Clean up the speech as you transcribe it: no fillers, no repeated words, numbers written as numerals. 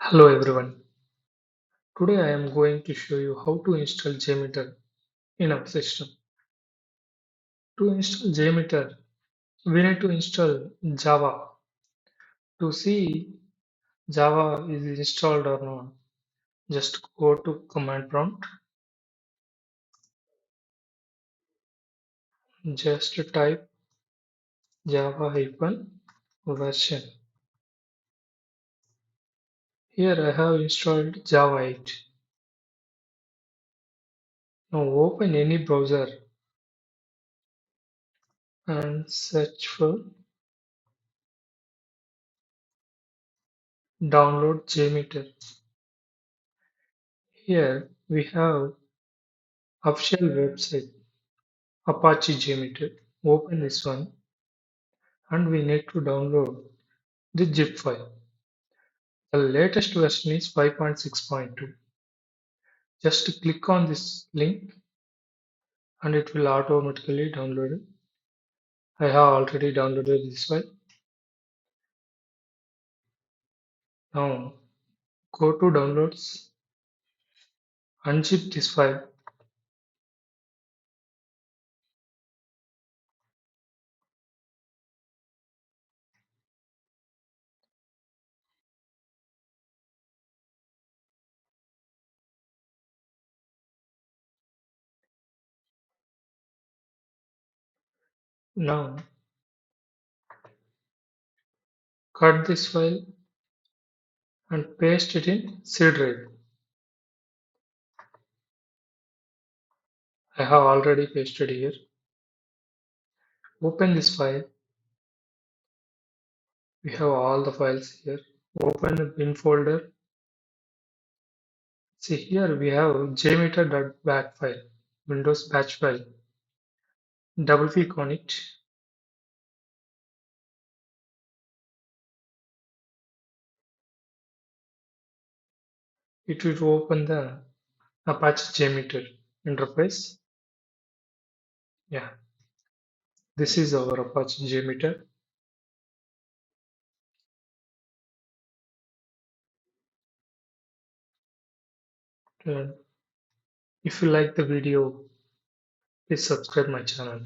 Hello everyone. Today I am going to show you how to install JMeter in our system. To install JMeter, we need to install Java. To see Java is installed or not, just go to command prompt, just type java hyphen version. Here I have installed Java 8. Now open any browser and search for download JMeter. Here we have official website Apache JMeter. Open this one and we need to download the zip file. The latest version is 5.6.2. Just click on this link and it will automatically download it. I have already downloaded this file. Now go to downloads, unzip this file. Now cut this file and paste it in C drive. I have already pasted here. Open this file. We have all the files here. Open the bin folder. See here we have jmeter.bat file, Windows batch file. Double click on it. It will open the Apache JMeter interface. Yeah, this is our Apache JMeter. And if you like the video, please subscribe my channel.